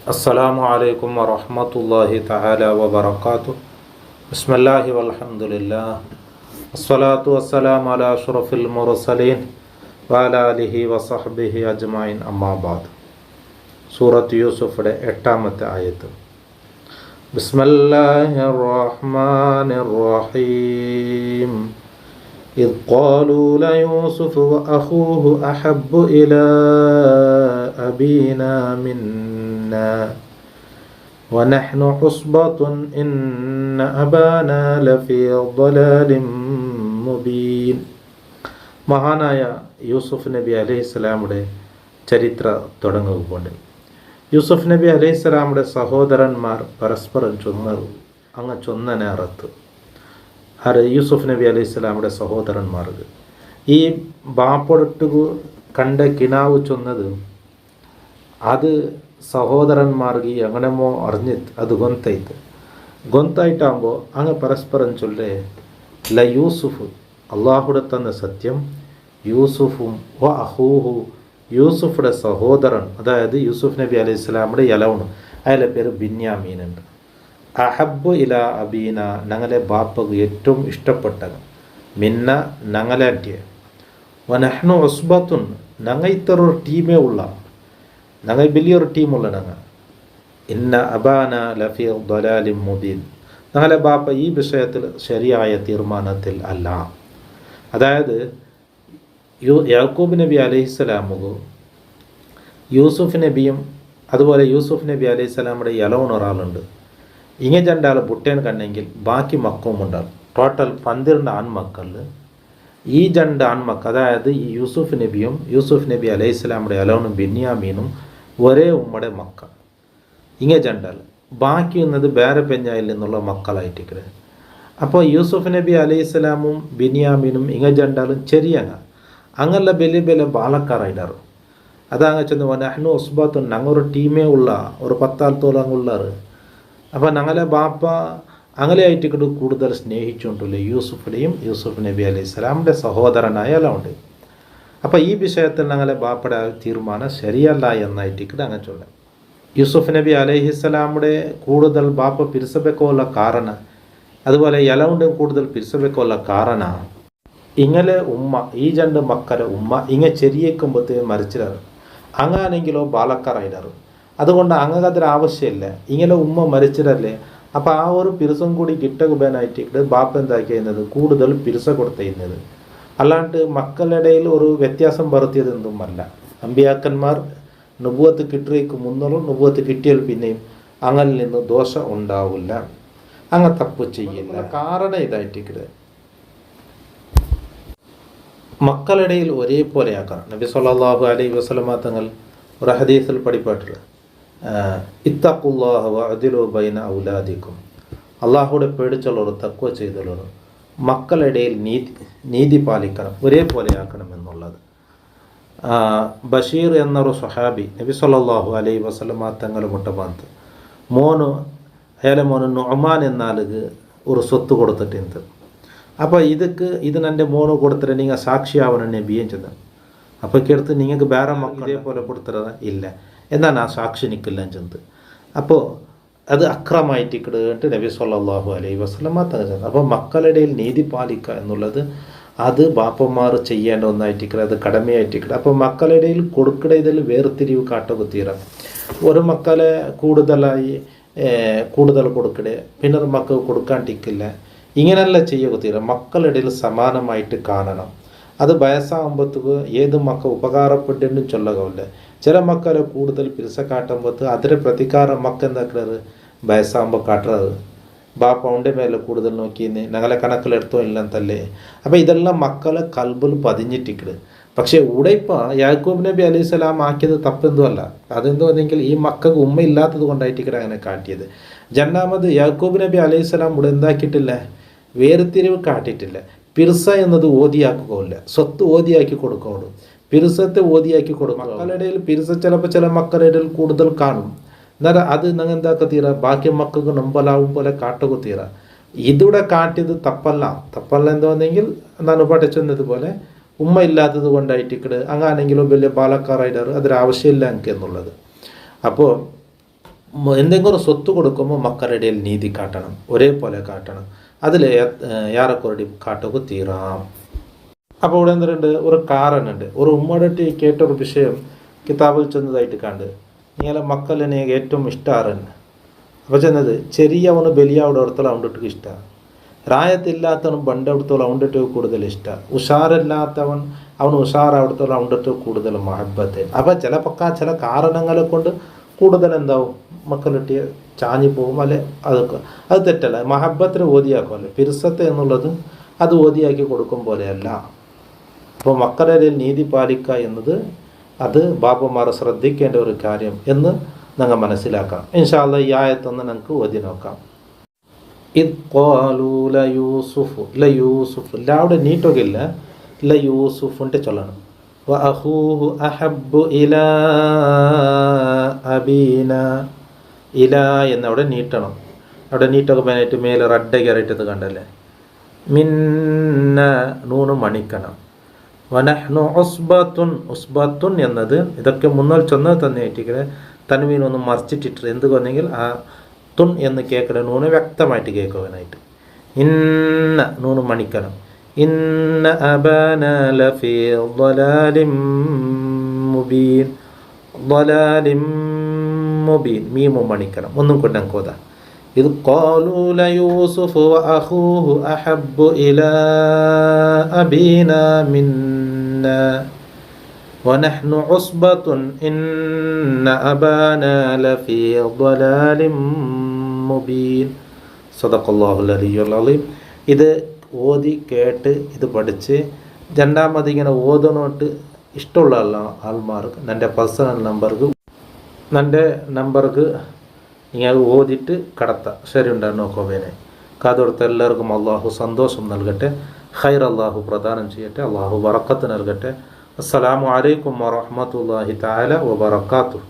അസ്സലാമു അലൈക്കും വറഹ്മത്തുള്ളാഹി തആല വബറകാതുഹു. ബിസ്മില്ലാഹി വൽഹംദുലില്ലാഹ് വസ്സലാത്തു വസ്സലാമു അലാ അഷ്റഫിൽ മുർസലീൻ വഅലാ ആലിഹി വസഹ്ബിഹി അജ്മഈൻ. അമ്മാ ബഅദ്. സൂറത്ത് യൂസുഫിന്റെ 8-ാമത്തെ ആയത്ത്. ബിസ്മില്ലാഹിർ റഹ്മാനിർ റഹീം. إذ قالوا ليوسف وأخوه أحب إلى أبينا منا ونحن عصبة إن أبانا لفي ضلال مبين. മഹാനായ യൂസുഫ് നബി അലൈഹിസ്സലാമുടെ ചരിത്ര തുടങ്ങുകൊണ്ട് യൂസുഫ് നബി അലൈഹിസ്സലാമുടെ സഹോദരന്മാർ പരസ്പരം ചൊന്നറു അങ്ങ് ചൊന്നനെ അറത്ത്. ആര്? യൂസുഫ് നബി അലൈഹി സ്വലാമുടെ സഹോദരന്മാർക്ക് ഈ ബാപ്പൊടട്ട് കണ്ട കിനാവ് ചൊന്നത് അത് സഹോദരന്മാർക്ക് എങ്ങനെമോ അറിഞ്ഞ് അത് ഗൊന്തായിട്ടാകുമ്പോൾ അങ്ങ് പരസ്പരം ചൊല്ലേ ല യൂസുഫ്, അള്ളാഹുടെ തന്ന സത്യം, യൂസുഫും വ അഹൂഹു, യൂസുഫുടെ സഹോദരൻ, അതായത് യൂസുഫ് നബി അലൈഹി സ്വലാമുടെ യലവണ്, അയാളുടെ പേര് ബിന്യാമീനുണ്ട്. അഹബ്ബു ഇല അബീന, ഞങ്ങളെ ബാപ്പക്ക് ഏറ്റവും ഇഷ്ടപ്പെട്ടത്, മിന്ന ഞങ്ങളെ വനഹ്നു ഉസ്ബത്തുൻ, ഞങ്ങൾ ഇത്രൊരു ടീമേ ഉള്ള, ഞങ്ങൾ വലിയൊരു ടീമുള്ള ഞങ്ങൾ. ഇന്ന അബാന ലഫി ദലാലിൻ മുബീൻ, ഞങ്ങളെ ബാപ്പ ഈ വിഷയത്തിൽ ശരിയായ തീരുമാനത്തിൽ അല്ല. അതായത് യാക്കൂബ് നബി അലൈഹിസ്സലാമുകു യൂസുഫ് നബിയും അതുപോലെ യൂസുഫ് നബി അലൈഹിസ്സലാമുടെ യലവൺ ഒരാളുണ്ട്. ഇങ്ങനെ രണ്ടാൾ ബുട്ടേൻ കണ്ടെങ്കിൽ ബാക്കി മക്കവും ഉണ്ടാകും. ടോട്ടൽ 12 ആൺമക്കളിൽ ഈ 2 ആൺമക്കൾ, അതായത് ഈ യൂസുഫ് നബിയും യൂസുഫ് നബി അലൈഹി സ്വലാമുടെ അലവനും ബിന്യാമീനും ഒരേ ഉമ്മയുടെ മക്കൾ. ഇങ്ങനെ രണ്ടാൾ ബാക്കി വന്നത് വേറെ പെഞ്ഞായിൽ നിന്നുള്ള മക്കളായിട്ടിരിക്കുന്നത്. അപ്പോൾ യൂസുഫ് നബി അലൈഹി സ്വലാമും ബിന്യാമീനും ഇങ്ങനെ രണ്ടാളും ചെറിയങ്ങ അങ്ങനെയുള്ള വലിയ വലിയ ബാലക്കാരായിട്ടാറ്. അതങ്ങ് ചെന്ന് നഹ്നു ഉസ്ബത്തുൻ, ഞങ്ങളൊരു ടീമേ ഉള്ള ഒരു 10 ആൾത്തോളം ഉള്ളാറ്. അപ്പോൾ ഞങ്ങളെ ബാപ്പ അങ്ങനെയായിട്ട് കൂടുതൽ സ്നേഹിച്ചുകൊണ്ടുള്ള യൂസുഫിനെയും യൂസുഫ് നബി അലൈഹി സ്വലാമിൻ്റെ സഹോദരനായ അലവുണ്ട്. അപ്പോൾ ഈ വിഷയത്തിൽ ഞങ്ങളെ ബാപ്പയുടെ തീരുമാനം ശരിയല്ല എന്നായിട്ട് അങ്ങനെ ചൊല്ലാം. യൂസുഫ് നബി അലൈഹി സ്വലാമുടെ കൂടുതൽ ബാപ്പ പിരിസബെക്കുള്ള കാരണം, അതുപോലെ യലവുണ്ട് കൂടുതൽ പിരിസബെക്കുള്ള കാരണം, ഇങ്ങനെ ഉമ്മ ഈ 2 മക്കളെ ഉമ്മ ഇങ്ങനെ ചെറിയേക്കുമ്പോഴത്തേ മരിച്ചിടാറ്. അങ്ങാണെങ്കിലോ ബാലക്കാരായിടാറ്. അതുകൊണ്ട് അങ്ങക്ക് അതിന് ആവശ്യമില്ല, ഇങ്ങനെ ഉമ്മ മരിച്ചിടല്ലേ. അപ്പോൾ ആ ഒരു പിരിസം കൂടി കിട്ടുകയായിട്ട് ബാപ്പ എന്താക്കിയത് കൂടുതൽ പിരിസ കൊടുത്തിരുന്നത്. അല്ലാണ്ട് മക്കളുടെ ഒരു വ്യത്യാസം വരുത്തിയത് എന്തുമല്ല. അമ്പിയാക്കന്മാർ നുബുവത്ത് കിട്ടിയേക്ക് മുന്നോറും നുബുവത്ത് കിട്ടിയാൽ പിന്നെയും അങ്ങനെ നിന്ന് ദോഷം ഉണ്ടാവില്ല, അങ്ങ് തപ്പ് ചെയ്യില്ല. കാരണം ഇതായിട്ട് മക്കളിടയിൽ ഒരേപോലെ ആക്കണം. നബി സല്ലല്ലാഹു അലൈഹി വസല്ലമ തങ്ങൾ ഒരു ഹദീസിൽ പഠിപ്പാട്ടില്ല, ഇത്തഖുല്ലാഹ വഅദിലു ബൈന ഔലാദിക്കും, അള്ളാഹുടെ പേടിച്ചുള്ളവർ തഖ്വ ചെയ്തുള്ളവർ മക്കളിടയിൽ നീതി പാലിക്കണം, ഒരേപോലെ ആക്കണം എന്നുള്ളത്. ബഷീർ എന്നൊരു സ്വഹാബി നബി സല്ലല്ലാഹു അലൈഹി വസല്ലമ തങ്ങൾ മുട്ടബാന്ത് അയാളെ മോന് നുഅ്മാൻ എന്നാൾക്ക് ഒരു സ്വത്ത് കൊടുത്തിട്ടുണ്ട്. അപ്പോൾ ഇതിനെൻ്റെ മോന് കൊടുത്തിട്ട് നിങ്ങൾ സാക്ഷിയാവണം നബിയും ചെന്ന്. അപ്പോൾ കേടുത്ത് നിങ്ങൾക്ക് വേറെ മക്കൾ ഇതേപോലെ കൊടുത്തത് ഇല്ല, എന്നാൽ ആ സാക്ഷി നിൽക്കില്ല ചെന്ന്. അപ്പോൾ അത് അക്രമമായിട്ട് കിടന്നിട്ട് നബി സല്ലല്ലാഹു അലൈഹി വസല്ലമ തങ്ങൾ. അപ്പോൾ മക്കളുടെയിൽ നീതി പാലിക്കുക എന്നുള്ളത് അത് ബാപ്പന്മാർ ചെയ്യേണ്ട ഒന്നായിട്ടിരിക്കുക, അത് കടമയായിട്ടിരിക്കുക. അപ്പോൾ മക്കളുടെയിൽ കൊടുക്കടയിൽ വേർതിരിവ് കാട്ടുക തീരാം. ഒരു മക്കളെ കൂടുതൽ കൊടുക്കടേ, പിന്നെ മക്കൾ കൊടുക്കാണ്ടിരിക്കില്ല, ഇങ്ങനെയല്ല ചെയ്യുക തീരാം. മക്കളുടെ സമാനമായിട്ട് കാണണം. അത് വയസ്സാകുമ്പോഴത്തേക്ക് ഏത് മക്കൾ ഉപകാരപ്പെട്ടെന്നും ചൊല്ലുകയില്ല. ചില മക്കളെ കൂടുതൽ പിരിസ കാട്ടുമ്പോഴത്തേക്ക് അതിൻ്റെ പ്രതികാരം മക്കൾ എന്താക്കുന്നത് വയസ്സാകുമ്പോൾ കാട്ടുന്നത്. ബാപ്പ അവൻ്റെ മേലെ കൂടുതൽ നോക്കിയെന്ന് ഞങ്ങളെ കണക്കിലെടുത്തോ ഇല്ലെന്നല്ലേ. അപ്പോൾ ഇതെല്ലാം മക്കളെ കൽബിൽ പതിഞ്ഞിട്ടിക്കട്. പക്ഷേ ഇവിടെ ഇപ്പോൾ യാക്കൂബ് നബി അലൈഹി സ്വലാം ആക്കിയത് തപ്പെന്തുമല്ല. അതെന്തുവെന്നെങ്കിൽ ഈ മക്കൾക്ക് ഉമ്മ ഇല്ലാത്തത് കൊണ്ടായിട്ടിക്കട അങ്ങനെ കാട്ടിയത്. രണ്ടാമത് യാക്കൂബ് നബി അലൈഹി സ്വലാം ഇവിടെ എന്താക്കിയിട്ടില്ല, വേർതിരിവ് കാട്ടിയിട്ടില്ല. പിർസ എന്നത് ഓതിയാക്കുകയില്ല, സ്വത്ത് ഓതിയാക്കി കൊടുക്കുകയുള്ളൂ. പിർസത്തെ ഓതിയാക്കി കൊടുക്കും. മക്കളുടെ പിർസ ചിലപ്പോൾ ചില മക്കളുടെ കൂടുതൽ കാണും. എന്നാൽ അത് നിങ്ങൾ എന്താക്കുക തീരാ, ബാക്കി മക്കൾക്ക് നമ്പലാവും പോലെ കാട്ടുക തീരാ. ഇതിവിടെ കാട്ടിയത് തപ്പല്ല എന്തോന്നെങ്കിൽ എന്താണ് പഠിച്ചതുപോലെ ഉമ്മ ഇല്ലാത്തത് കൊണ്ടായിട്ടിക്കട് അങ്ങാണെങ്കിലും വലിയ പാലക്കാരായിട്ടാറ് അതൊരാവശ്യമില്ല എനിക്ക് എന്നുള്ളത്. അപ്പോൾ എന്തെങ്കിലും സ്വത്ത് കൊടുക്കുമ്പോൾ മക്കളുടെ ഇടയിൽ നീതി കാട്ടണം, ഒരേപോലെ കാട്ടണം. അതിൽ യാറെക്കുറടി കാട്ടുക തീരാം. അപ്പോൾ ഇവിടെ എന്തുണ്ട്, ഒരു കാരണുണ്ട്. ഒരു ഉമ്മയുടെ കേട്ടൊരു വിഷയം കിതാബിൽ ചെന്നതായിട്ട് കണ്ട്, നീല മക്കളിനെ ഏറ്റവും ഇഷ്ടമാറുണ്ട്. അപ്പോൾ ചെന്നത് ചെറിയവന് ബലിയാവിടെ അടുത്തോളം അവണ്ടിട്ട് ഇഷ്ടമാണ്, പ്രായത്തില്ലാത്തവൻ ബണ്ടെടുത്തോളം അവണ്ടിട്ട് കൂടുതൽ ഇഷ്ടമാണ്, ഉഷാറില്ലാത്തവൻ അവൻ ഉഷാറവിടത്തോളം അവണ്ടിട്ട് കൂടുതൽ മഹബത്ത്. അപ്പോൾ ചില കാരണങ്ങളെ കൊണ്ട് കൂടുതൽ എന്താവും മക്കളിട്ട് ചാഞ്ഞു പോകും, അല്ലെ? അത് തെറ്റല്ല. മഹബത്തിന് ഓതിയാക്കുമല്ലേ. ഫിർസത്ത് എന്നുള്ളത് അത് ഓതിയാക്കി കൊടുക്കും പോലെയല്ല. അപ്പോൾ മക്കളുടെ നീതി പാലിക്കുക എന്നത് അത് ബാപ്പമാർ ശ്രദ്ധിക്കേണ്ട ഒരു കാര്യം എന്ന് ഞങ്ങൾ മനസ്സിലാക്കാം. ഇൻഷാ അല്ലാഹ് ഈ ആയത്തൊന്ന് ഞങ്ങൾക്ക് ഓതി നോക്കാം. ഇദ് ഖാലൂ ലയൂസുഫ്, ലയൂസുഫ് അവിടെ നീട്ടൊക്കില്ല, ലയൂസുഫിൻ്റെ ചൊല്ലണം. വ അഖൂഹു അഹബ്ബു ഇലാ അബീന, ഇലാ എന്നവിടെ നീട്ടണം. അവിടെ നീട്ടൊക്കെ പതിനായിട്ട് മേലെ റഡ്ഡ കയറിയിട്ടത് കണ്ടല്ലേ. മിന്ന നൂണ് മണിക്കണം. വനഹ്നു ഉസ്ബത്തുൻ, ഉസ്ബത്തുൻ എന്നത് ഇതൊക്കെ മുന്നോൽ ചൊന്നത് തന്നെ ഏറ്റിക്കടെ തൻവീനൊന്ന് മറിച്ചിട്ടിട്ട് എന്ത് കൊന്നെങ്കിൽ ആ തുൻ എന്ന് കേൾക്കണ നൂന് വ്യക്തമായിട്ട് കേൾക്കുവാനായിട്ട്. ഇന്ന നൂന് മണിക്കണം. ഇന്ന അബാന ലഫീ ളലാലിം മുബീൻ, ളലാലിം മുബീൻ മീമു മണിക്കണം. ഒന്നും കൊണ്ട് നമുക്കോതാ. ഇത് ഖാലൂ ലയൂസുഫു വ അഖൂഹു അഹബ്ബു ഇലാ അബീന മിന്നാ വനഹ്നു ഉസ്ബത്തുൻ ഇന്ന അബാന ലഫീ ളലാലിം മുബീൻ. സദഖല്ലാഹുൽ അലിയ്യുൽ അലീം. ഇത് ഓതി കേട്ട് ഇത് പഠിച്ച് രണ്ടാമത് ഇങ്ങനെ ഓതണോട്ട് ഇഷ്ടമുള്ള ആൾമാർക്ക് എൻ്റെ പേഴ്സണൽ നമ്പർക്ക് ഇങ്ങനെ ഓതിയിട്ട് കടത്താം. ശരി ഉണ്ടാകും നോക്കോവേനെ. കാതോടുത്ത എല്ലാവർക്കും അള്ളാഹു സന്തോഷം നൽകട്ടെ, ഖൈർ അള്ളാഹു പ്രദാനം ചെയ്യട്ടെ, അള്ളാഹു ബറക്കത്ത് നൽകട്ടെ. അസ്സലാമു അലൈക്കും വറഹ്മത്തുള്ളാഹി തആല വബറകാതുഹു.